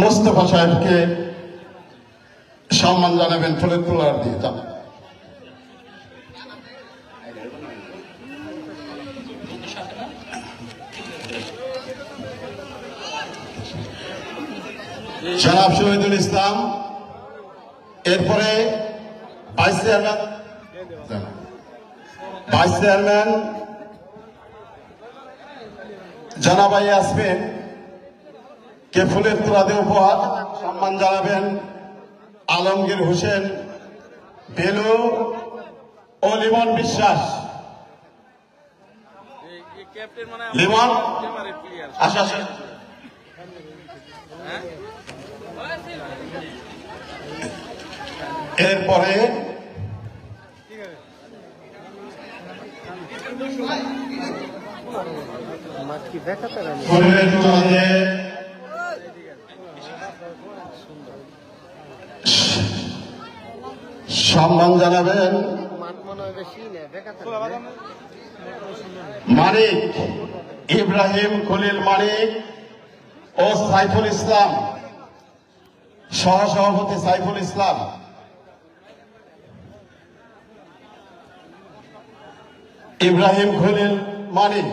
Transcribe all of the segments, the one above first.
মোস্তফা সাহেবকে সম্মান জানাবেন ফুলের তোলার দিয়ে যাবেন। জনাব শহীদুল ইসলাম, এরপরে ভাইস চেয়ারম্যান জনাব ইয়াসমিন কে ফুলের তোড়া দিয়ে উপহার সম্মান জানাবেন আলমগীর হোসেন বেলু ও লিমন বিশ্বাস। লিমন আসা আসা। এরপরে সম্মান জানাবেন মানিক ইব্রাহিম খলিল মানিক ও সাইফুল ইসলাম, সহসভাপতি সাইফুল ইসলাম। ইব্রাহিম খলিল মানিক,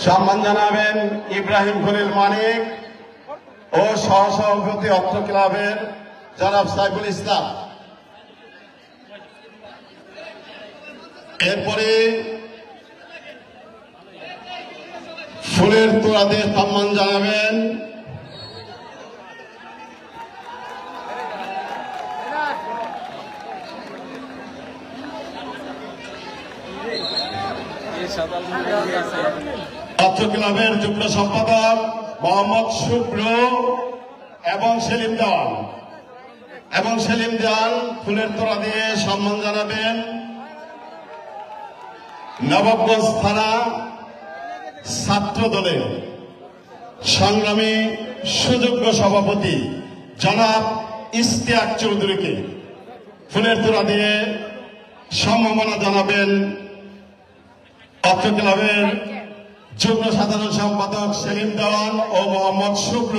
সম্মান জানাবেন ইব্রাহিম খলিল মানিক ও সহসভাপতি অর্থ ক্লাবের জনাব সাইফুল ইসলাম। এরপরে ফুলের তোড়া দিয়ে সম্মান জানাবেন অর্থ ক্লাবের যুগ্ম সম্পাদক মোহাম্মদ শুক্র এবং সেলিম দেওয়ান ফুলের তোড়া দিয়ে সম্মান জানাবেন নবাবগঞ্জ থানা ছাত্র দলের সংগ্রামী সুযোগ্য সভাপতি জনাব ইশতিয়াক চৌধুরীকে ফুলের তোড়া দিয়ে সম্মাননা জানাবেন অর্থ ক্লাবের যুগ্ম সাধারণ সম্পাদক সেলিম দেওয়ান ও মোহাম্মদ শুক্র।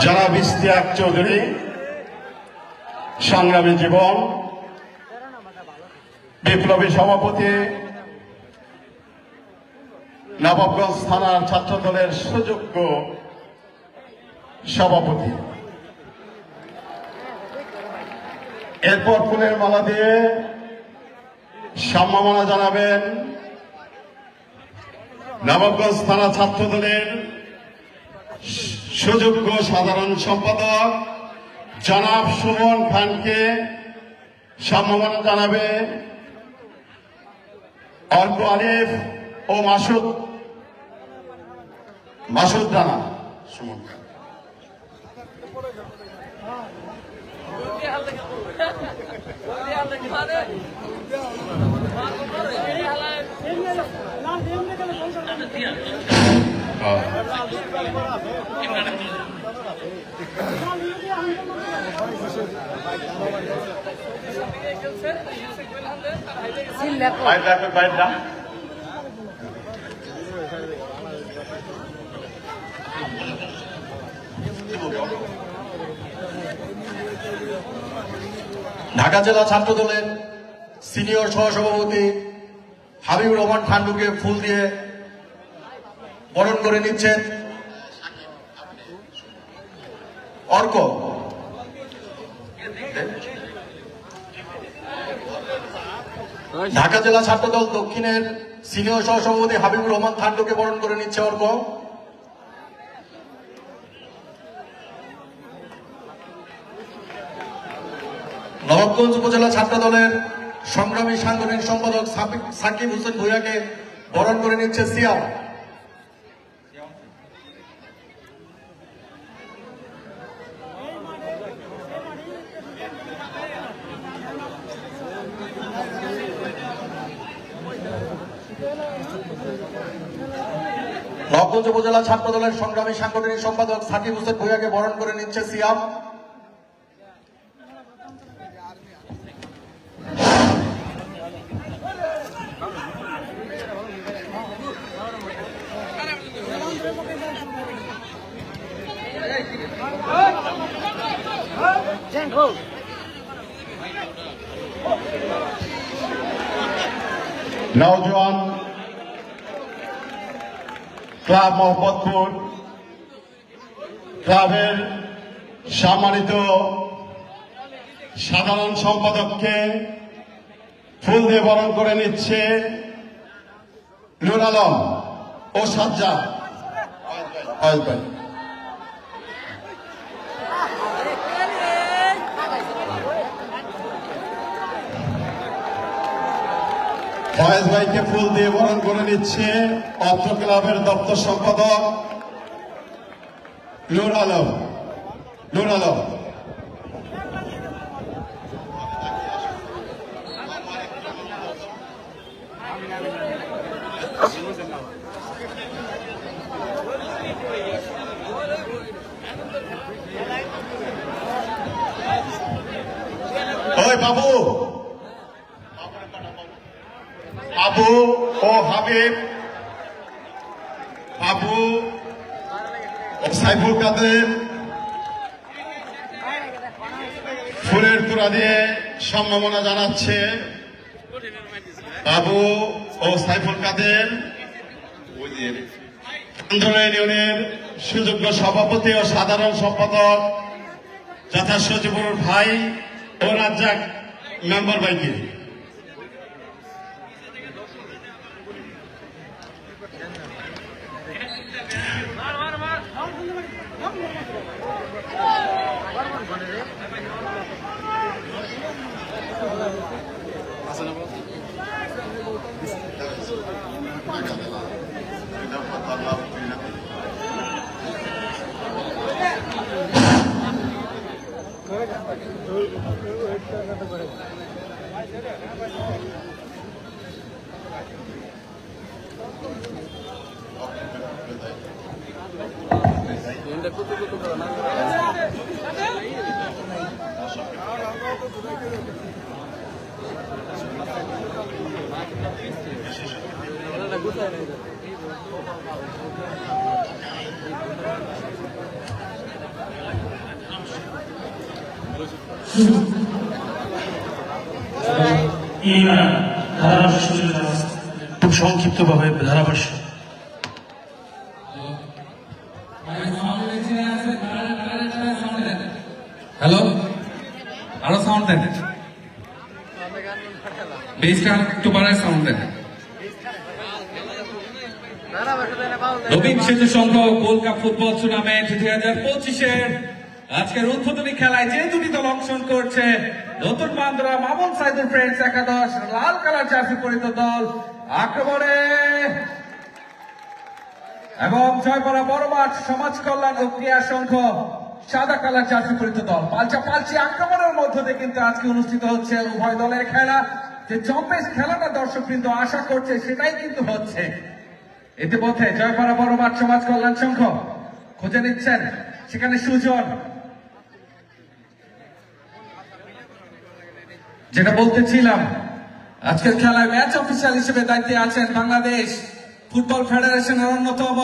জনাব ইশতিয়াক চৌধুরী সংগ্রামী জীবন বিপ্লবী সভাপতি নবাবগঞ্জ থানার ছাত্র দলের সুযোগ্য সভাপতি। এরপর ফুলের মালা দিয়ে সম্মাননা জানাবেন নবাবগঞ্জ থানা ছাত্র দলের সুযোগ্য সাধারণ সম্পাদক জনাব সুমন খানকে সম্মাননা জানাবে অর্ক আলিফ ও মাসুদ রানা। সুমন খান ঢাকা জেলা ছাত্র দলের সিনিয়র সহসভাপতি হাবিবুর রহমান ঠান্ডুকে ফুল দিয়ে বরণ করে নিচ্ছেন অর্ক। ঢাকা জেলা ছাত্রদল দক্ষিণের সিনিয়র সহসভাপতি হাবিবুর রহমান ঠান্ডুকে বরণ করে নিচ্ছে অর্ক। নবাবগঞ্জ উপজেলা ছাত্র দলের সংগ্রামী সাংগঠনিক সম্পাদক সাকিব হোসেন ভূঁইয়াকে বরণ করে নিচ্ছে সিয়াম। নবগঞ্জ উপজেলা ছাত্র দলের সংগ্রামী সাংগঠনিক সম্পাদক সাকিব হোসেন ভূঁইয়াকে বরণ করে নিচ্ছে সিয়াম। নওজোয়ান ক্লাব মোহাম্মদপুর ক্লাবের সম্মানিত সাধারণ সম্পাদককে ফুল দিয়ে বরণ করে নিচ্ছে নুর আলম ও সাজ্জাদ। ফয়েজ ভাইকে ফুল দিয়ে বরণ করে নিচ্ছে অত্র ক্লাবের দপ্তর সম্পাদক নুর আলম। ওই বাবু আবু ও হাবিব, বাবু ও সাইফুল কাদের ফুলের তোড়া দিয়ে সম্মাননা জানাচ্ছে। বাবু ও সাইফুল কাদের আন্দোলন ইউনিয়নের সুযোগ্য সভাপতি ও সাধারণ সম্পাদক যথা সজিবুর ভাই ও রাজ্জাক মেম্বার ভাইকে খুব সংক্ষিপ্তভাবে ধারাভাষ্য। হ্যালো, আরো সাউন্ড দেন, বেসটা একটু বাড়ায় সাউন্ড দেন। নবীন সেতু সংঘ গোল্ড কাপ ফুটবল টুর্নামেন্ট 2025-এর আজকের উদ্বোধনী খেলায় যে দুটি দল অংশগ্রহণ করছে, নতুন বান্দরা মামুন সাইদুর ফ্রেন্ডস একাদশ লাল কালার জার্সি পরিহিত দল আক্রমণে এবং জয়পাড়া বড় মাঠ সমাজ কল্যাণ ও ক্রীড়া সংঘ সাদা কালার জার্সি পরিহিত দল। পাল্টাপাল্টি আক্রমণের মধ্য দিয়ে কিন্তু আজকে অনুষ্ঠিত হচ্ছে উভয় দলের খেলা। যে জম্পেশ খেলাটা দর্শকবৃন্দ আশা করছে সেটাই কিন্তু হচ্ছে। ইতিমধ্যে জয়পাড়া বড় মাঠ সমাজ কল্যাণ সংঘ খুঁজে নিচ্ছেন সেখানে সুজন। যেটা বলতেছিলাম, আজকের খেলায় ম্যাচ অফিসিয়াল হিসেবে দায়িত্বে আছেন বাংলাদেশ ফুটবল ফেডারেশনের অন্যতম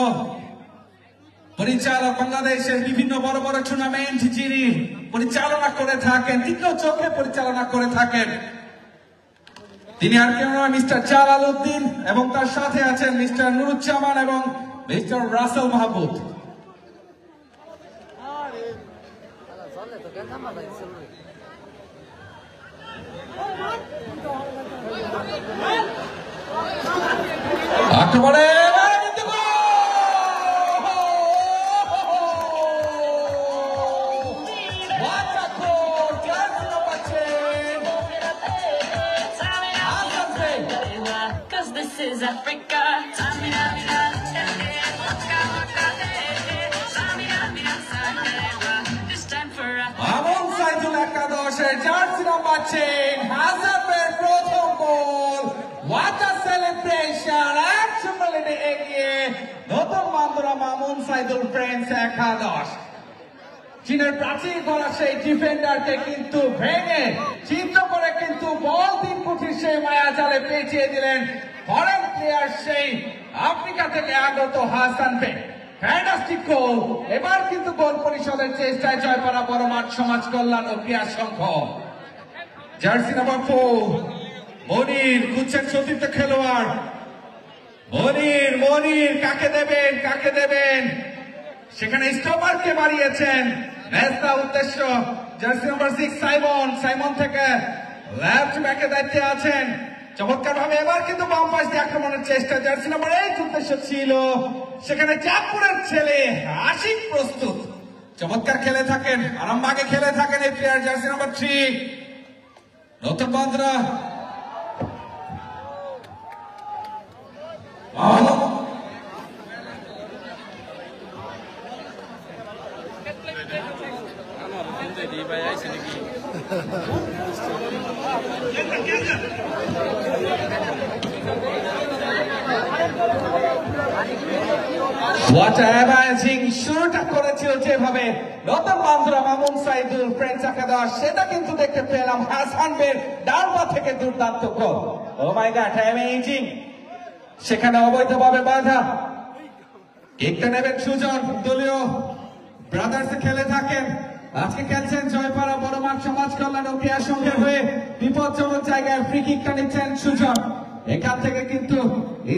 পরিচালক, বাংলাদেশের বিভিন্ন বড় বড় টুর্নামেন্ট যিনি পরিচালনা করে থাকেন, তীক্ষ্ণ চোখে পরিচালনা করে থাকেন, তিনি আর কেউ নয় মিস্টার জালাল উদ্দিন, এবং তার সাথে আছেন মিস্টার নুরুজ্জামান এবং মিস্টার রাসেল মাহমুদ। আক্রমণে is Africa. Samina, mina, waka, waka, Samina, mina, Sangalewa. This time for Africa. Mamun Saidul একাদশের জার্সি নাম্বার 10 হাসানের প্রথম গোল। What a celebration! 1-0 লিডে এগিয়ে নতুন বান্দরা মামুন সাইদুল ফ্রেন্ডস একাদশ। চীনের প্রাচীর করা সেই ডিফেন্ডারকে কিন্তু ভেঙে চিত্র করে কিন্তু বল 3 কোটির সেই মায়াজালে পেঁচিয়ে দিলেন ফরেন প্লেয়ার সেই আফ্রিকা থেকে আগত হাসান বে। ফ্যান্টাস্টিক গোল। এবার কিন্তু গোল পরিষদের চেষ্টায় জয়পাড়া বড় মাঠ সমাজ কল্যাণ ও ক্রীড়া সংঘ। জার্সি নাম্বার 4 মনির খুঁজছেন সতীর্থ খেলোয়াড়। মনির কাকে দেবেন সেখানে স্টপারকে বাড়িয়েছেন। ম্যাচটা উদ্দেশ্য জার্সি নাম্বার 6 সাইমন থেকে লেফট ব্যাকে দায়িত্বে আছেন। চমৎকার ভাবে এবার কিন্তু বাম পাশ দিয়ে আক্রমণের চেষ্টা। জার্সি নাম্বার 8 উদ্দেশ্য ছিল সেখানে চাঁদপুরের ছেলে আশিক প্রস্তুত। চমৎকার খেলে থাকেন, আরামবাগে খেলে থাকেন এই প্লেয়ার। জার্সি নাম্বার 3 নতুন বান্দরা শুরুটা করেছিল যেভাবে নতুন বান্দরা মামুন সাইদুল ফ্রেন্ডস একাদশ, সেটা কিন্তু দেখতে পেলাম হাসান বের ডান পা থেকে দুর্দান্ত গোল। ও মাই গড, অ্যামেজিং। সেখানে অবৈধভাবে বাধা। একটা নেবেন সুজন, দলীয় ব্রাদার্স খেলে থাকেন। আজকে খেলছেন জয়পাড়া বড় মাঠ সমাজ কল্যাণ ও ক্রীড়া সংঘের হয়ে। বিপজ্জনক জায়গায় ফ্রি কিকটা নিচ্ছেন সুজন। এখান থেকে কিন্তু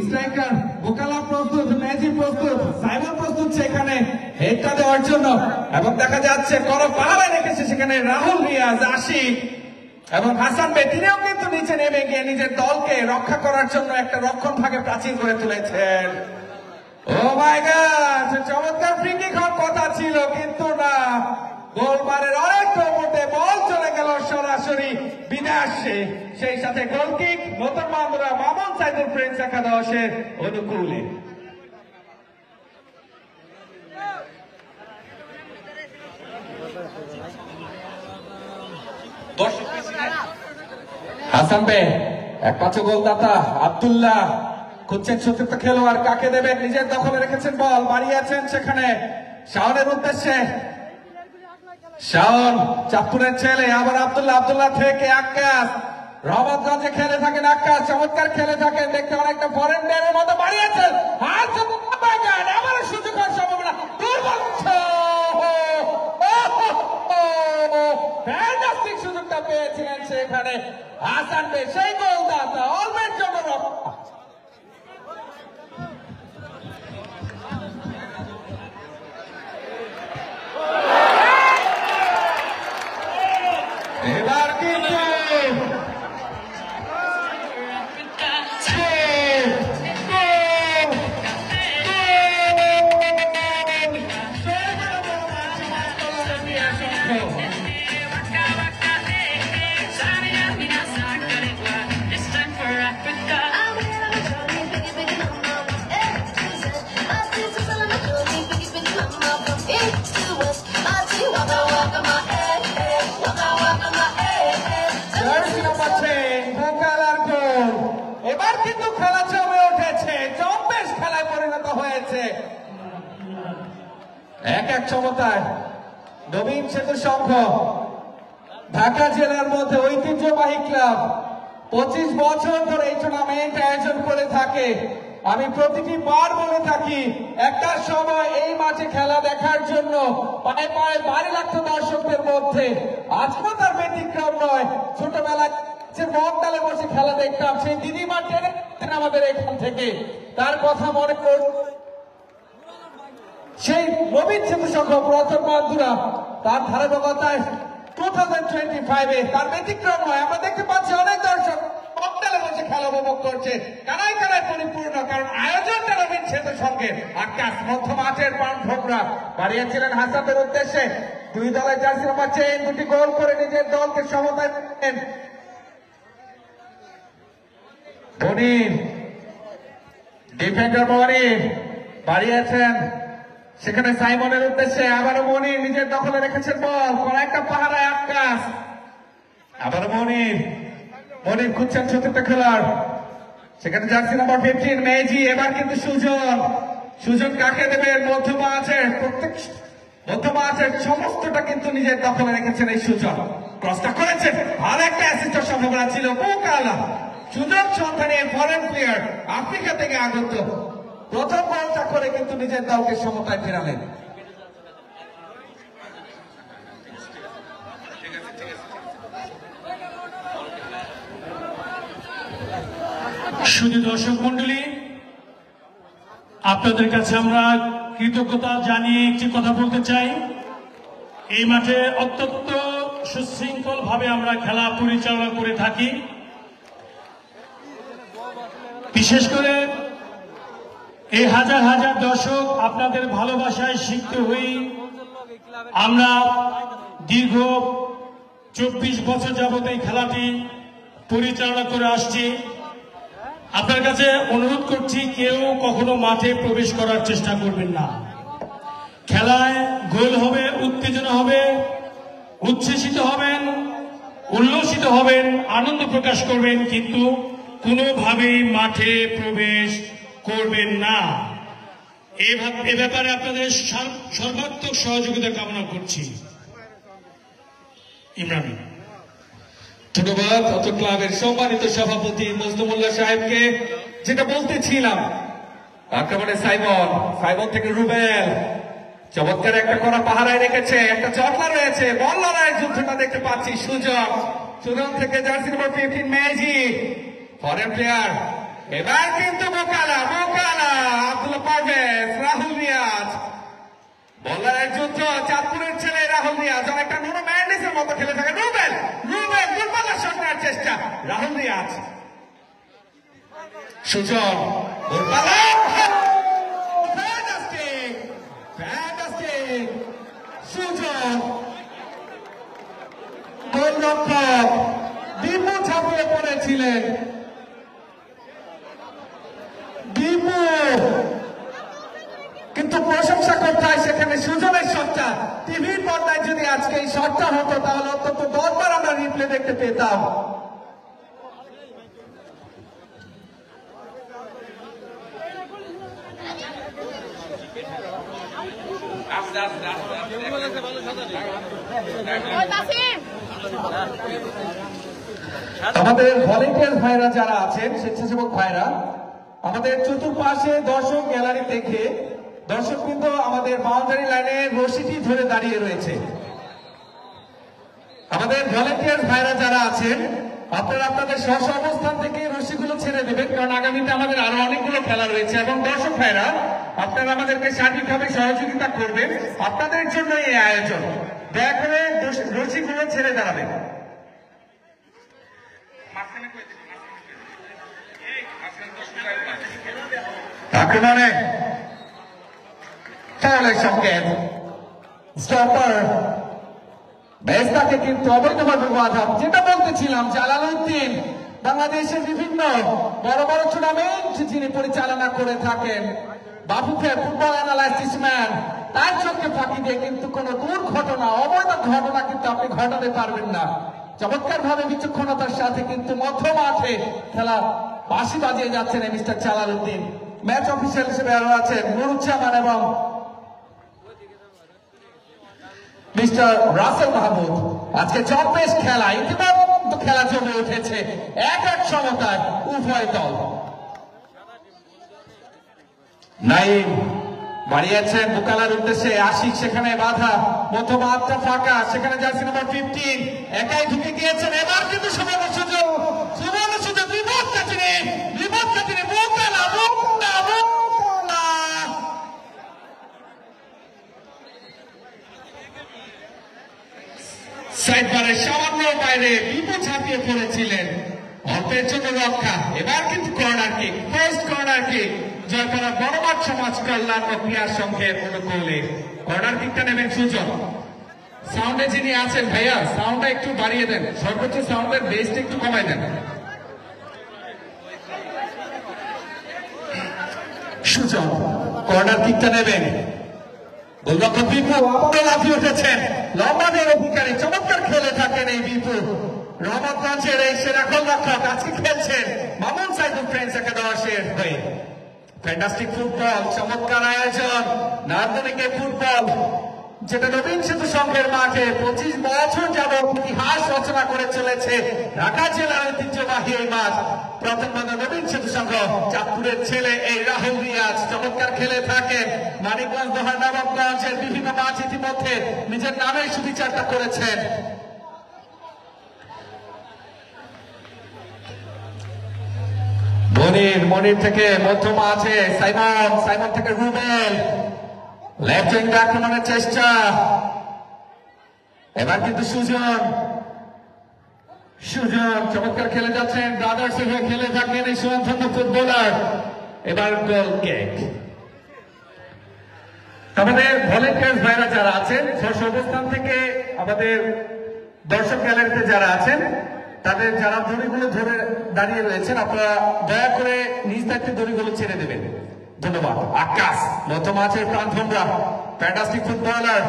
স্ট্রাইকার বোকালা প্রস্তুত, ম্যাজি প্রস্তুত, সাইমন প্রস্তুত সেখানে হেডটা দেওয়ার জন্য। এবং দেখা যাচ্ছে করো পাহাড়ে রেখেছে সেখানে রাহুল রিয়াজ, আশিক এবং হাসান বে। তিনিও কিন্তু নিচে নেমে গিয়ে নিজের দলকে রক্ষা করার জন্য একটা রক্ষণ ভাগে প্রাচীর করে তুলেছেন। ও মাই গড, চমৎকার ফ্রি কিক হওয়ার কথা ছিল কিন্তু না। গোলবারের অনেকটা মধ্যে বল চলে গেল সরাসরি বিদেশে। সেই সাথে গোল কিক নতুন বান্দরা মামুন সাইদুল ফ্রেন্ডস একাদশের অনুকূলে। হাসান বে একমাত্র গোলদাতা আব্দুল্লাহ খুঁজছেন সতীর্থ খেলোয়াড়, কাকে দেবেন? নিজের দখলে রেখেছেন, বল বাড়িয়েছেন সেখানে শাওনের উদ্দেশ্যে। শাওন চাঁদপুরের ছেলে, আবার আব্দুল্লাহ থেকে আক্কাস। রহমতগঞ্জে খেলে থাকেন আক্কাস, চমৎকার খেলে থাকেন, দেখতে অনেকটা ফরেন প্লেয়ারের মতো বাড়িয়েছেন। আবার সুযোগ হওয়ার সম্ভাবনা, দুর্বল ফ্যান্টাস্টিক সুযোগটা পেয়েছিলেন সেখানে হাসান বে, সেই গোলদাতা অলমের জন্য রক্ষা। এবার কিন্তু এবার কিন্তু খেলা জমে উঠেছে, জম্পেশ খেলায় পরিণত হয়েছে। এক সমতায় নবীন সেতু সংঘ ঢাকা জেলার মধ্যে ঐতিহ্যবাহী ক্লাব 25 বছর ধরে এই টুর্নামেন্ট আয়োজন করে থাকে। আমি প্রতিটি বার বলে থাকি, একটা সময় এই মাঠে খেলা দেখার জন্য পায়ে পায়ে ভারী লাগতো দর্শকদের মধ্যে। আজকেও তার ব্যতিক্রম নয়। ছোটবেলায় মন্ডলে বসে খেলা দেখতাম, সেই দিদিমা টেনে আমাদের এখান থেকে। তার কথা মনে কর, সেই নবীন সেতু সংঘ প্রথম বান্ধুরা তার ধারাবাহিকতায় 2025-এ তার ব্যতিক্রম নয়। আমরা দেখতে পাচ্ছি অনেক দর্শক মন্ডলে বসে খেলা উপভোগ করছে, কানায় কানায় পরিপূর্ণ, কারণ আয়োজনটা নবীন সেতু সংঘের। আকাশ মধ্য মাঠের পান ভোগরা বাড়িয়েছিলেন হাসানের উদ্দেশ্যে। দুই দলের জার্সি নাম্বার 10 দুটি গোল করে নিজের দলকে সমতায় মনির ডিফেন্ডার মনির বাড়িয়েছেন সেখানে সাইমনের উদ্দেশ্যে, আবারও মনির নিজের দখলে রেখেছেন বল, কড়া একটা পাহারায় আটকাস, আবারও মনির খুঁজছেন চতুর্থ খেলার, সেখানে জার্সি নাম্বার 15 মেজি, এবার কিন্তু সুজন কাকে দেবেন? মধ্যমা আছে সমস্তটা কিন্তু নিজের দখলে রেখেছেন এই সুজন, ক্রসটা করেছেন, ভালো একটা অ্যাসিস্টের সম্ভাবনা ছিল, বোকালা সুযোগ সন্ধানে ফরেন প্লেয়ার আফ্রিকা থেকে আগত প্রথম বলটা করে কিন্তু নিজের দলকে সমতায় ফেরালেন। শুধু দর্শক মন্ডলী, আপনাদের কাছে আমরা কৃতজ্ঞতা জানিয়ে একটি কথা বলতে চাই। এই মাঠে অত্যন্ত সুশৃঙ্খল ভাবে আমরা খেলা পরিচালনা করে থাকি। বিশেষ করে এই হাজার হাজার দর্শক আপনাদের ভালোবাসায় সিক্ত হই আমরা দীর্ঘ 24 বছর যাবত এই খেলাটি পরিচালনা করে আসছি। আপনার কাছে অনুরোধ করছি, কেউ কখনো মাঠে প্রবেশ করার চেষ্টা করবেন না। খেলায় গোল হবে, উত্তেজনা হবে, উচ্ছ্বসিত হবেন, উল্লসিত হবেন, আনন্দ প্রকাশ করবেন, কিন্তু কোনোভাবেই মাঠে প্রবেশ করবেন না। এ ব্যাপারে আপনাদের সর্বাত্মক সহযোগিতা কামনা করছি। ইমরান। ধন্যবাদ অত ক্লাবের সম্মানিত সভাপতি মজদুমুল্লাহ সাহেবকে। যেটা বলতেছিলাম, আক্রমণে সাইমন থেকে রুবেল চমৎকার একটা করা পাহারায় রেখেছে, একটা জটলা রয়েছে, বল লড়াইয়ের যুদ্ধটা দেখতে পাচ্ছি। সুজন থেকে জার্সি নাম্বার 15 মেজি, ফরেন প্লেয়ার, এবার কিন্তু বোকালা আব্দুল্লাহ পারভেজ, রাহুল রিয়াজ, বলারের যুদ্ধ, চাঁদপুরের ছেলে রাহুল রিয়াজ অনেকটা নুনো ম্যান্ডিসের মতো খেলে থাকে। রুবেল দুর্বলের শট নেওয়ার চেষ্টা, রাহুল রিয়াজ, সুজন, সুজন, গোলরক্ষক দীপু ঝাঁপিয়ে পড়েছিলেন, কিন্তু প্রশংসা করতে হয় সেখানে সুজনের শটটা। টিভির পর্দায় যদি আজকে এই শটটা হতো তাহলে অন্তত 10 বার আমরা রিপ্লে দেখতে পেতাম। আমাদের ভলেন্টিয়ার ভাইরা যারা আছেন, স্বেচ্ছাসেবক ভাইরা, আমাদের চতুর্পাশে দর্শক গ্যালারি দেখে দর্শকবৃন্দ আমাদের বাউন্ডারি লাইনে রশিটি ধরে দাঁড়িয়ে রয়েছে। আমাদের ভলেন্টিয়ার ভাইরা যারা আছেন, আপনারা আপনাদের স্ব অবস্থান থেকে রশিগুলো ছেড়ে দেবেন, কারণ আগামীতে আমাদের আরো অনেকগুলো খেলা রয়েছে। এবং দর্শক ভাইরা, আপনারা আমাদেরকে সার্বিকভাবে সহযোগিতা করবেন, আপনাদের জন্য এই আয়োজন। দয়া করে রশিগুলো ছেড়ে দাঁড়াবেন। আক্রমণে ফাউলের সংকেত, স্টপার বেস্তাকে কিন্তু অবৈধভাবে বাধা। যেটা বলতেছিলাম, জালালউদ্দিন বাংলাদেশের বিভিন্ন বড় বড় টুর্নামেন্ট যিনি পরিচালনা করে থাকেন, বাবুকে ফুটবল অ্যানালাইসিস ম্যান, তার চোখে ফাঁকি দিয়ে কিন্তু কোনো দুর্ঘটনা, অবৈধ ঘটনা কিন্তু আপনি ঘটাতে পারবেন না। চমৎকার ভাবে বিচক্ষণতার সাথে কিন্তু মধ্য মাঠে খেলা বাঁশি বাজিয়ে যাচ্ছেন এই মিস্টার জালালউদ্দিন। ম্যাচ অফিসিয়াল হিসেবে আরো আছেন নুরুজ্জামান এবং মিস্টার রাসেল মাহমুদ। আজকে চম্পেশ খেলা, ইতিমধ্যে খেলা জমে উঠেছে, এক সমতায় উভয় দল। নাইম বাড়িয়েছেন বোকালার উদ্দেশ্যে, আশিক সেখানে বাধা, মধ্যম হাতটা ফাঁকা, সেখানে জার্সি নাম্বার 15 একাই ঢুকে গিয়েছেন। এবার কিন্তু সুবর্ণ সুযোগ বিপদ কাটিনি বোকালা সাইডবারের সামান্য বাইরে বিপদ ঝাঁপিয়ে পড়েছিলেন, অল্পের জন্য রক্ষা। এবার কিন্তু corner kick, first corner kick জয় করা বড়মাঠ সমাজ কল্যাণ ও ক্রীড়া সংঘের অনুকূলে। কর্নার কিকটা নেবেন সুজন। সাউন্ডে যিনি আছেন ভাইয়া, সাউন্ডটা একটু বাড়িয়ে দেন, সর্বোচ্চ সাউন্ডের বেসটা একটু কমাই দেন। সুজন কর্নার কিকটা নেবেন। গোলরক্ষক বিপু আবারও লাফিয়ে উঠেছেন। লম্বাদের অধিকারী চমৎকার খেলে থাকেন এই বিপু। রহমতগঞ্জের এই সেরা গোলরক্ষক আজকে খেলছেন মামুন সাইদুল ফ্রেন্ডস একাদশের হয়ে। ফ্যান্টাস্টিক ফুটবল, চমৎকার আয়োজন, নান্দনিক ফুটবল যেটা নবীন সেতু সংঘের মাঠে 25 বছর যাবত ইতিহাস রচনা করে চলেছে ঢাকা জেলার ঐতিহ্যবাহী এই মাঠ। প্রথম নবীন সেতু সংঘ চাঁদপুরের ছেলে এই রাহুল রিয়াজ চমৎকার খেলে থাকেন। মানিকগঞ্জ দোহার নবাবগঞ্জের বিভিন্ন মাঠ ইতিমধ্যে নিজের নামে সুবিচারটা করেছেন। মনির থেকে মধ্যম আছে সাইমন থেকে রুবেল, লেফট উইং আক্রমণের চেষ্টা। এবার কিন্তু সুজন চমৎকার খেলে যাচ্ছেন। ব্রাদার্স হয়ে খেলে থাকেন এই সুনামধন্য ফুটবলার। এবার গোল কিক। আমাদের ভলেন্টিয়ার্স ভাইরা যারা আছেন অবস্থান থেকে আমাদের দর্শক গ্যালারিতে যারা আছেন তাদের যারা দড়িগুলো ধরে দাঁড়িয়ে রয়েছেন আপনারা দয়া করে নিজ দায়িত্বে দড়িগুলো ছেড়ে দেবেন। ধন্যবাদ। আকাশ মতো মাছের প্রাণ ভোমরা ফ্যান্টাস্টিক ফুটবলার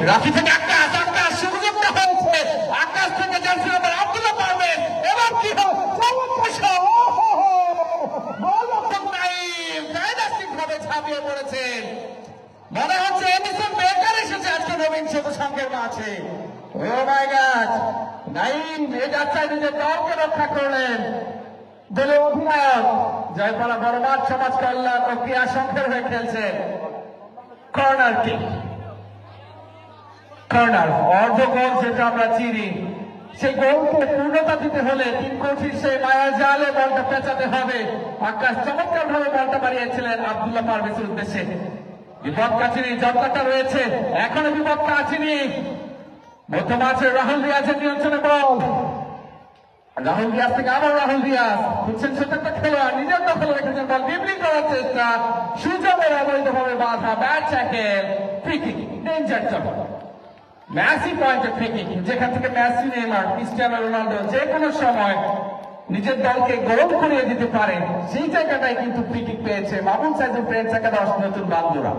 রাফি থেকে আকাশ সুযোগটা হয়েছে। আকাশ থেকে জার্সি নাম্বার আব্দুল্লাহ পারবেন। এবার কি ফ্যান্টাস্টিক ভাবে ঝাঁপিয়ে পড়েছেন। মনে হচ্ছে এডিসন বেকার এসেছে আজকে নবীন সেতু সংঘের মাঠে। ও মাই গড, নাইম এই যাত্রায় নিজের দলকে রক্ষা করলেন। দলীয় অধিনায়ক জয়পাড়া বড় মাঠ সমাজ কল্যাণ ও ক্রীড়া সংঘের হয়ে খেলছেন। কর্নার কিক, কর্নার অর্ধ গোল যেটা আমরা চিনি, সেই গোলকে পূর্ণতা দিতে হলে 3 কোটির সেই মায়া জালে বলটা পেঁচাতে হবে। আকাশ চমৎকার ভাবে বলটা বাড়িয়েছিলেন আব্দুল্লাহ পারভেজের উদ্দেশ্যে। বিপদ কাছিনি, জটকাটা রয়েছে, এখনো বিপদ কাছিনি। মধ্যম আছে রাহুল রিয়াজের নিয়ন্ত্রণে বল। রাহুল রিয়াজ থেকে আবার রাহুল রিয়াজ খুঁজছেন সত্যটা খেলোয়াড়, নিজের দখলে রেখেছেন বল, ড্রিবলিং করার চেষ্টা, সুযোগের অবৈধভাবে বাধা, bat tackle, free kick, danger zone, Messi পয়েন্টের ফ্রি কিক, যেখান থেকে মেসি, নেইমার, ক্রিস্টিয়ানো রোনাল্ডো যে কোনো সময় নিজের দলকে গরম করিয়ে দিতে পারে, সেই জায়গাটাই কিন্তু ফ্রি কিক পেয়েছে মামুন সাইদুল ফ্রেন্ডস একাদশ নতুন বান্দুরা।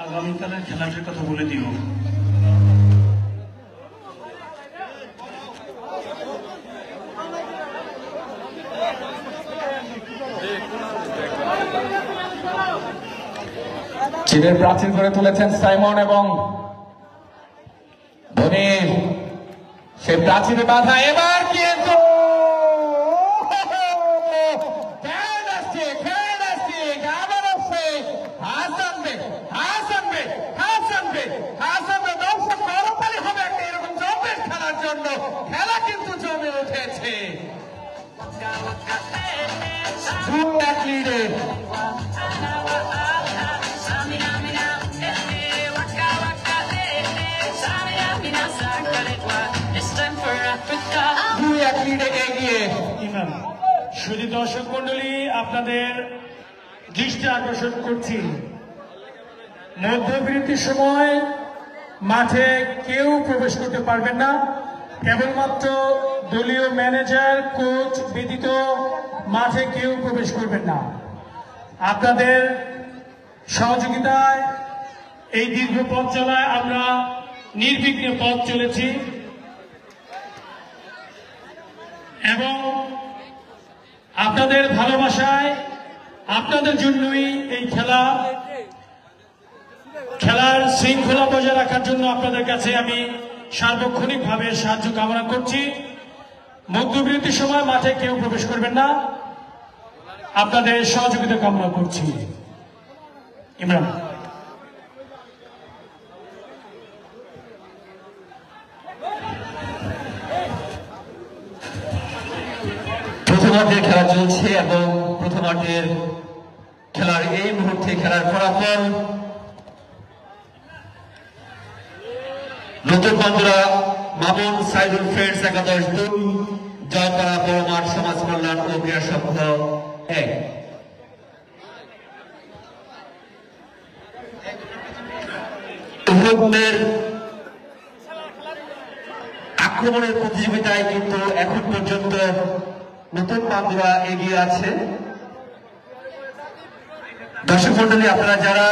আগামীকালের খেলাটির কথা বলে দিও। চীনের প্রাচীর করে তুলেছেন সাইমন এবং ধোনির সেই প্রাচীরে বাধা। এবার কিন্তু খেলার জন্য খেলা কিন্তু জমে উঠেছে। শুধু দর্শক মন্ডলী আপনাদের দৃষ্টি আকর্ষণ করছি, মধ্যবিরতির সময় মাঠে কেউ প্রবেশ করতে পারবেন না। কেবলমাত্র দলীয় ম্যানেজার, কোচ ব্যতীত মাঠে কেউ প্রবেশ করবেন না। আপনাদের সহযোগিতায় এই দীর্ঘ পথ চলায় আমরা নির্বিঘ্নে পথ চলেছি এবং আপনাদের ভালোবাসায়, আপনাদের জন্যই এই খেলার শৃঙ্খলা বজায় রাখার জন্য আপনাদের কাছে আমি সার্বক্ষণিকভাবে সাহায্য কামনা করছি। মধ্যবিরতির সময় মাঠে কেউ প্রবেশ করবেন না, আপনাদের সহযোগিতা কামনা করছি। ইমরান। প্রথমার্ধের খেলা চলছে এবং প্রথমার্ধের খেলার এই মুহূর্তে খেলার ফলাফল নতুন বন্ধুরা মামুন সাইদুল ফ্রেন্ডস একাদশ 2, জয়পাড়া বড় মাঠ সমাজ কল্যাণ ও ক্রীড়া সংঘ 1। উভয় আক্রমণের প্রতিযোগিতায় কিন্তু এখন পর্যন্ত নতুন বন্ধুরা এগিয়ে আছে। দর্শক মন্ডলী, আপনারা যারা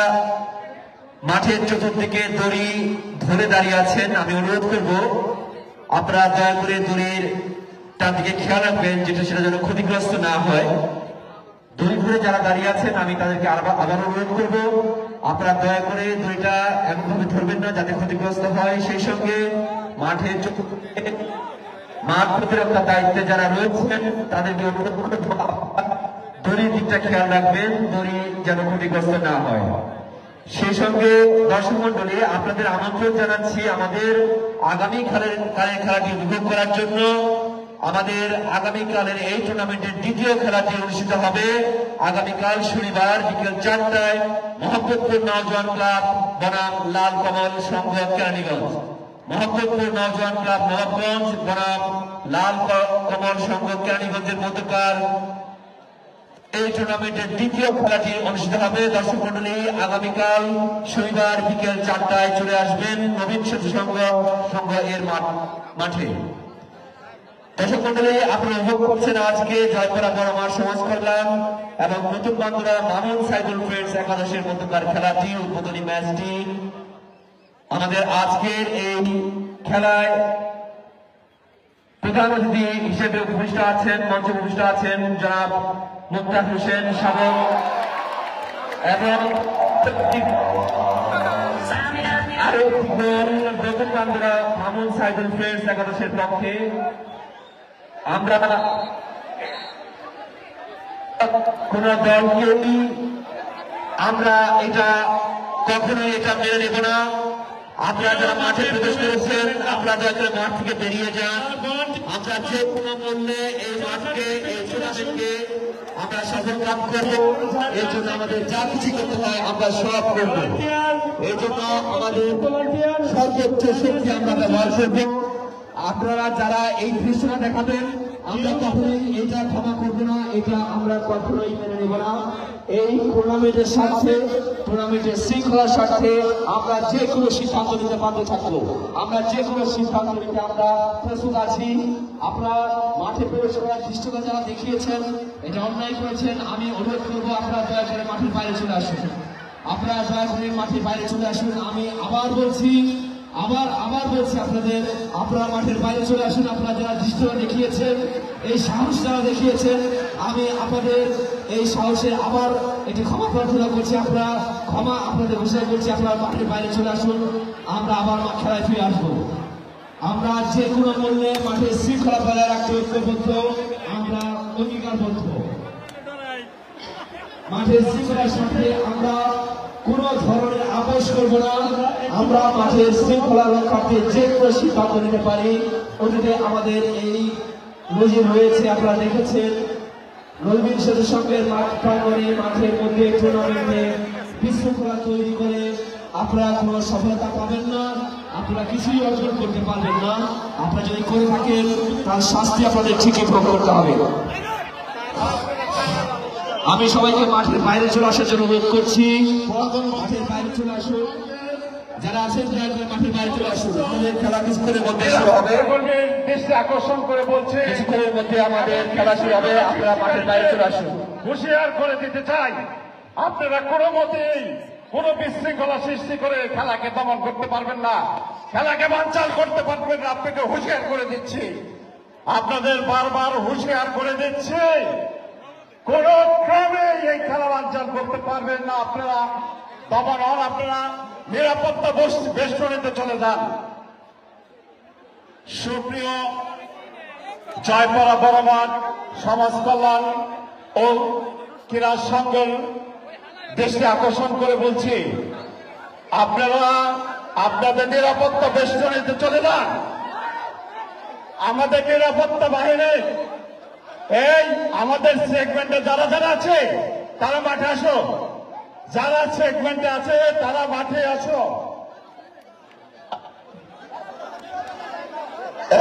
মাঠের চতুর্দিকে দড়ি ধরে দাঁড়িয়ে আছেন, আমি অনুরোধ করব আপনারা দয়া করে দড়ির তার দিকে খেয়াল রাখবেন, যেটা সেটা যেন ক্ষতিগ্রস্ত না হয়। দড়ি ধরে যারা দাঁড়িয়ে আছেন আমি তাদেরকে আবার অনুরোধ করব আপনারা দয়া করে দড়িটা এমনভাবে ধরবেন না যাতে ক্ষতিগ্রস্ত হয়। সেই সঙ্গে মাঠের চতুর্দিকে মাঠ প্রতিরক্ষার দায়িত্বে যারা রয়েছেন তাদেরকে অনুরোধ করব দড়ির দিকটা খেয়াল রাখবেন, দড়ি যেন ক্ষতিগ্রস্ত না হয়। সেই সঙ্গে দর্শক মন্ডলী, আপনাদের আমন্ত্রণ জানাচ্ছি আমাদের আগামীকালের খেলাটি উপভোগ করার জন্য। আমাদের আগামীকালের এই টুর্নামেন্টের দ্বিতীয় খেলাটি অনুষ্ঠিত হবে আগামীকাল শনিবার বিকেল 4টায় মোহাম্মদপুর নওজোয়ান ক্লাব বনাম লাল কমল সংঘ কেরানীগঞ্জ। মোহাম্মদপুর নওজোয়ান ক্লাব নবাবগঞ্জ বনাম লাল কমল সংঘ কেরানীগঞ্জের মধ্যকার এই টুর্নামেন্টের দ্বিতীয় খেলাটি অনুষ্ঠিত হবে। দর্শক মন্ডলী, আগামীকাল শনিবার বিকেল 4টায় চলে আসবেন নবীন সেতু সংঘ এর মাঠে। দর্শক মন্ডলী, আপনারা উপভোগ করছেন আজকে জয়পুরা বড় মাঠ সমাজ কল্যাণ এবং নতুন বান্দরা মামুন সাইদুল ফ্রেন্ডস একাদশের মধ্যকার খেলাটি, উদ্বোধনী ম্যাচটি। আমাদের আজকের এই খেলায় প্রধান অতিথি হিসেবে উপবিষ্ট আছেন, মঞ্চে উপবিষ্ট আছেন জনাব মুক্তার হোসেন সাবক এবং আরো নতুন বান্দরা মামুন সাইদুল ফ্রেন্ডস একাদশের পক্ষে। আমরা কোন দলকে আমরা কখনোই এটা মেনে নেব না। আপনারা যারা মাঠে প্রবেশ করেছেন আপনারা দয়া করে মাঠ থেকে বেরিয়ে যান। আমরা যে কোনো মূল্যে এই মাঠকে, এই টুর্নামেন্টকে আমরা সফল কাজ করবো। এই জন্য আমাদের যা কিছু করতে হয় আমরা সব করব। এই জন্য আমাদের সর্বোচ্চ শক্তি আমরা ব্যবহার করব। আপনারা যারা এই দৃশ্যটা দেখাবেন আমরা কখনোই এটা ক্ষমা করব না, এটা আমরা কখনোই মেনে নেব না। এই টুর্নামেন্টের স্বার্থে, টুর্নামেন্টের শৃঙ্খলার স্বার্থে আমরা যে কোনো সিদ্ধান্ত নিতে বাধ্য থাকবো। আমরা যে কোনো সিদ্ধান্ত নিতে আমরা প্রস্তুত আছি। আপনারা মাঠে প্রবেশ করার ধৃষ্টতা যারা দেখিয়েছেন, এটা অন্যায় করেছেন, আমি অনুরোধ করবো আপনারা দয়া করে মাঠের বাইরে চলে আসুন। আপনারা দয়া করে মাঠের বাইরে চলে আসুন। আমি আবার বলছি আপনাদের, আপনারা মাঠের বাইরে চলে আসুন। আপনারা যারা দৃষ্টতা দেখিয়েছেন, এই সাহস যারা দেখিয়েছেন, আমি আপনাদের এই সাহসে আবার একটি ক্ষমা প্রার্থনা করছি। আপনাদের ঘোষণা করছি আপনারা মাঠের বাইরে চলে আসুন। আমরা আবার খেলায় ফিরে আসবো। আমরা যে কোনো মূল্যে মাঠের শৃঙ্খলা বজায় রাখতে ঐক্যবদ্ধ, আমরা অঙ্গীকারবদ্ধ। মাঠের শৃঙ্খলার সাথে আমরা কোন ধরনের আপোষ করব না। আমরা মাঠের শৃঙ্খলা রক্ষার্থে যে কোনো সিদ্ধান্ত নিতে পারি। অতীতে আমাদের এই নজির হয়েছে, আপনারা দেখেছেন নবীন সেতু সংঘের মাঠ প্রাঙ্গণে মাঠের মধ্যে টুর্নামেন্টে বিশৃঙ্খলা তৈরি করে আপনারা কোনো সফলতা পাবেন না, আপনারা কিছুই অর্জন করতে পারবেন না। আপনারা যদি করে থাকেন তার শাস্তি আপনাদের ঠিকই ভোগ করতে হবে। আমি সবাইকে মাঠের বাইরে চলে আসার জন্য অনুরোধ করছি। মাঠের বাইরে চলে আসুন, যারা আছেন মাঠের বাইরে চলে আসুন। আমাদের খেলা কিছুক্ষণের মধ্যে শুরু হবে। দৃষ্টি আকর্ষণ করে বলছে কিছুক্ষণের মধ্যে আমাদের খেলা শুরু হবে। আপনারা মাঠের বাইরে চলে আসুন। হুঁশিয়ার করে দিতে চাই, আপনারা কোনো মতেই কোন বিশৃঙ্খলা সৃষ্টি করে খেলাকে দমন করতে পারবেন না, খেলাকে বানচাল করতে পারবেন না। আপনাকে হুঁশিয়ার করে দিচ্ছি, আপনাদের বারবার হুঁশিয়ার করে দিচ্ছি, কোন ক্রমে এই খেলা বানচাল করতে পারবেন না। আপনারা দমন হন, আপনারা নিরাপত্তা বেষ্টনীতে চলে যান। সুপ্রিয় জয়পুরা বড় মাঠ সমাজ কল্যাণ ও ক্রীড়া সংঘের দৃষ্টি আকর্ষণ করে বলছি, আপনারা আপনাদের নিরাপত্তা বেষ্টনীতে চলে যান। আমাদের নিরাপত্তা বাহিনী এই আমাদের সেগমেন্টে যারা যারা আছে তারা মাঠে আসো, যারা সেগমেন্টে আছে তারা মাঠে আসো।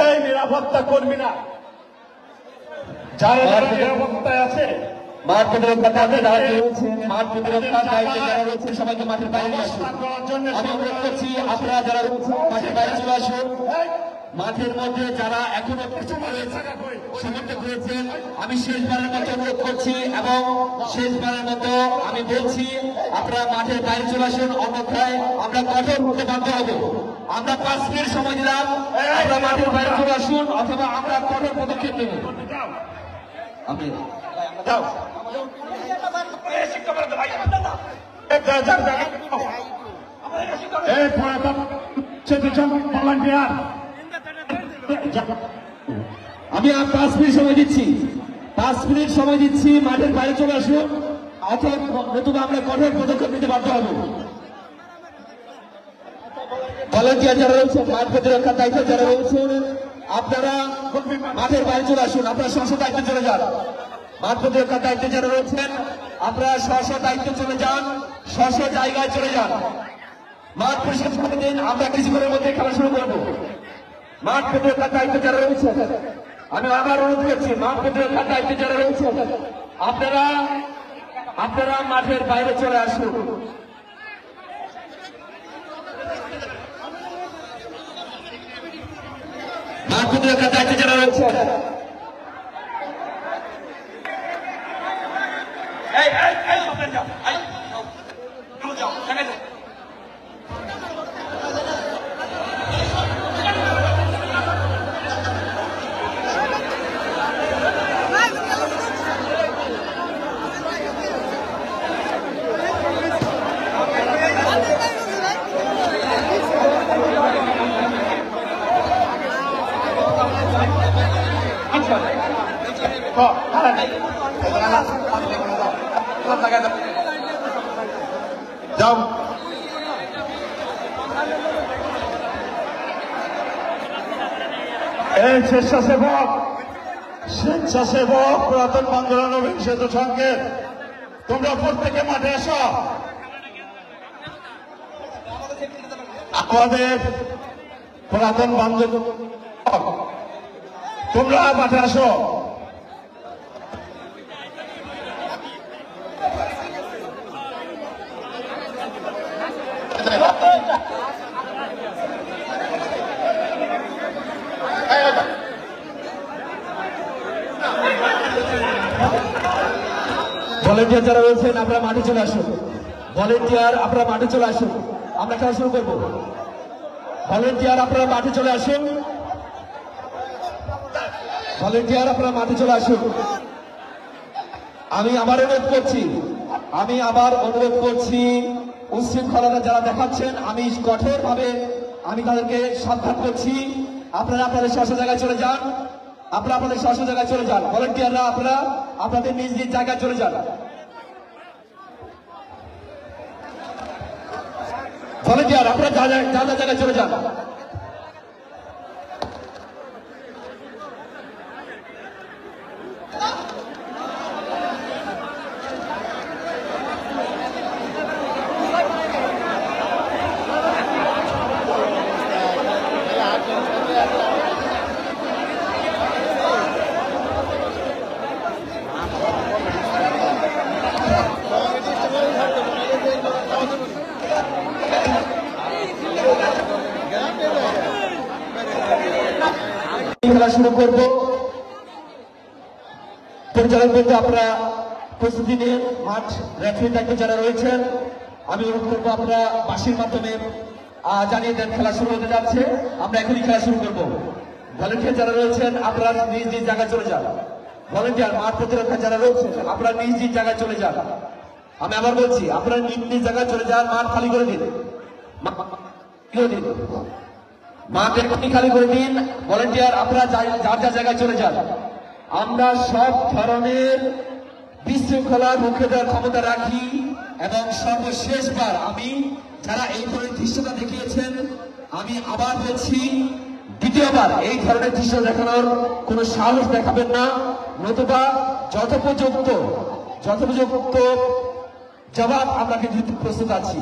এই নিরাপত্তা কর্মীরা যারা যারা নিরাপত্তায় আছে মাঠ প্রতিরক্ষার দায়িত্বে যারা রয়েছেন, মাঠ প্রতিরক্ষার দায়িত্বে যারা রয়েছেন সবাইকে মাঠের বাইরে নিয়ে আসুন। আমি অনুরোধ করছি আপনারা যারা রয়েছেন মাঠের বাইরে চলে আসুন। মাঠের মধ্যে যারা এখনো সমর্থক রয়েছেন আমি শেষবারের মতো অনুরোধ করছি এবং শেষবারের মতো আমি বলছি আপনারা মাঠের বাইরে চলে আসুন, অন্যথায় আমরা কঠোর হতে বাধ্য হব। আমরা 5 মিনিট সময় দিলাম, আমরা মাঠের বাইরে চলে আসুন অথবা আমরা কঠোর পদক্ষেপ নেব। আপনি যাও। আমি 5 মিনিট সময় দিচ্ছি, 5 মিনিট সময় দিচ্ছি, মাঠের বাইরে চলে আসুন অথবা আমরা কঠোর পদক্ষেপ নিতে বাধ্য হব। ভলান্টিয়ার যারা রয়েছেন, মাঠ প্রতিরক্ষার দায়িত্বে যারা রয়েছেন আপনারা মাঠের বাইরে চলে আসুন, আপনারা স্ব দায়িত্বে চলে যান। মাঠ প্রতিরক্ষার দায়িত্বে যারা রয়েছেন আপনারা স্ব দায়িত্বে চলে যান, স্ব জায়গায় চলে যান। মাঠ পরিষ্কার করে দিন, আমরা কিছুক্ষণের মধ্যে খেলা শুরু করবো। মাঠ প্রতিরক্ষার দায়িত্বে যারা রয়েছেন আমি আবার অনুরোধ করছি, মাঠ প্রতিরক্ষার দায়িত্বে যারা রয়েছেন আপনারা মাঠের বাইরে চলে আসুন। মাঠ প্রতিরক্ষার দায়িত্বে যারা রয়েছেন যাও। এই স্বেচ্ছাসেবক পুরাতন বাংলা নবীন সেতু সংঘের তোমরা প্রত্যেকে মাঠে এসো। আমাদের পুরাতন বান্ধব তোমরা মাঠে আসো। ভলেন্টিয়ার যারা রয়েছেন আপনারা মাঠে চলে আসুন, ভলেন্টিয়ার আপনারা মাঠে চলে আসুন, আমরা খেলা শুরু করবো। ভলেন্টিয়ার আপনারা মাঠে চলে আসুন, ভলেন্টিয়ার আপনারা মাঠে চলে আসুন। আমি আবার অনুরোধ করছি উচ্ছৃঙ্খলতা যারা দেখাচ্ছেন আমি কঠোরভাবে আমি তাদেরকে সাবধান করছি। আপনারা আপনাদের স্ব জায়গায় চলে যান, আপনারা আপনাদের স্ব জায়গায় চলে যান। ভলেন্টিয়াররা আপনারা আপনাদের নিজ নিজ জায়গায় চলে যান। ভলেন্টিয়ার আপনারা যা জায়গায় চলে যান। খেলা শুরু করব। পরিচালক বৃন্দ আপনারা প্রস্তুতি নিয়ে মাঠ রেফারির দায়িত্বে যারা রয়েছেন আমি অনুরোধ করবো আপনারা বাঁশির মাধ্যমে জানিয়ে দেন খেলা শুরু হতে যাচ্ছে। আমরা এখনই খেলা শুরু করব। ভলেন্টিয়ার যারা রয়েছেন আপনারা নিজ নিজ জায়গায় চলে যান। ভলেন্টিয়ার মাঠ প্রতিরক্ষা যারা রয়েছেন আপনারা নিজ নিজ জায়গায় চলে যান। আমি আবার বলছি আপনারা নিজ নিজ জায়গায় চলে যান, মাঠ খালি করে দিন, মাঠ এখনই খালি করে দিন। ভলেন্টিয়ার আপনারা যার যার জায়গায় চলে যান। আমরা সব ধরনের বিশৃঙ্খলা রুখে দেওয়ার ক্ষমতা রাখি এবং সর্বশেষবার আমি যারা এই ধরনের দৃশ্যটা দেখিয়েছেন আমি আবার বলছি দ্বিতীয়বার এই ধরনের দৃশ্য দেখানোর কোনো সাহস দেখাবেন না, নতুবা যথোপযুক্ত জবাব আমরা কিন্তু প্রস্তুত আছি।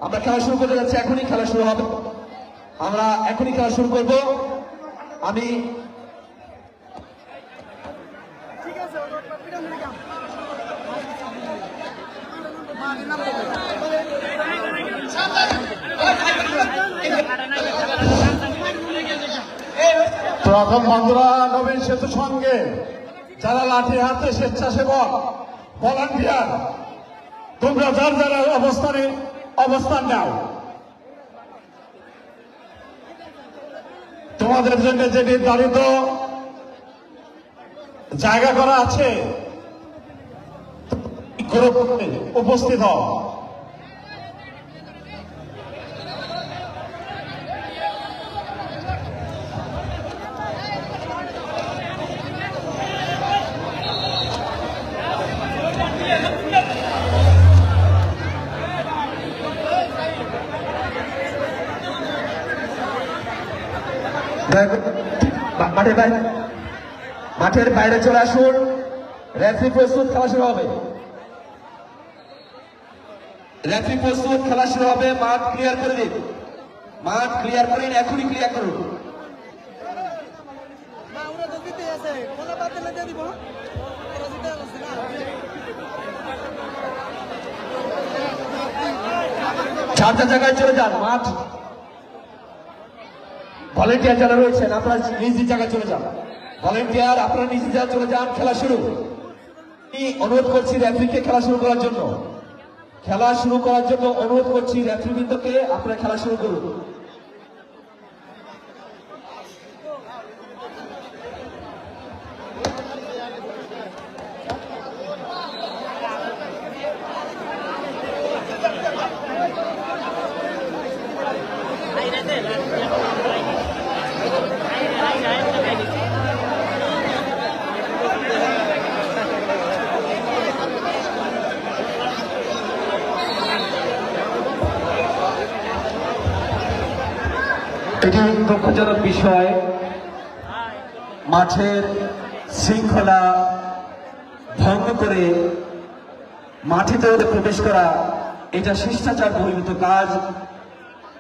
আমরা খেলা শুরু করতে যাচ্ছি, এখনই খেলা শুরু হবে, আমরা এখনই খেলা শুরু করব। আমি প্রথম বন্ধুরা, নবীন সেতু সঙ্গে যারা লাঠি হাতে স্বেচ্ছাসেবক ভলান্টিয়ার, তোমরা যার যারা অবস্থান নাও। তোমাদের জন্য যে নির্ধারিত জায়গা করা আছে উপস্থিত হও। মাঠের বাইরে চলে আসুন, রেফারি প্রস্তুত, খেলা শুরু হবে। রেফারি প্রস্তুত, খেলা শুরু হবে। মাঠ ক্লিয়ার করে দিন, মাঠ ক্লিয়ার করেন, এখনই ক্লিয়ার করুন। যার যার জায়গায় চলে যান। মাঠ ভলেন্টিয়ার যারা রয়েছেন আপনারা নিজ নিজ জায়গায় চলে যান। ভলেন্টিয়ার আপনারা নিজ নিজ জায়গায় চলে যান। খেলা শুরু। আমি অনুরোধ করছি রেফারিকে খেলা শুরু করার জন্য। খেলা শুরু করার জন্য অনুরোধ করছি রেফারিবৃন্দকে, আপনারা খেলা শুরু করুন। এটি দুঃখজনক বিষয়, মাঠের শৃঙ্খলা ভঙ্গ করে মাঠেতে প্রবেশ করা এটা শিষ্টাচার বহির্ভূত কাজ।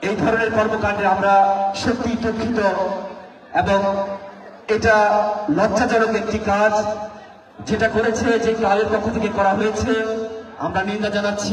এই ধরনের কর্মকাণ্ডে আমরা সত্যি দুঃখিত এবং এটা লজ্জাজনক একটি কাজ যেটা করেছে, যে ক্লাবের পক্ষ থেকে করা হয়েছে। আমরা নিন্দা জানাচ্ছি।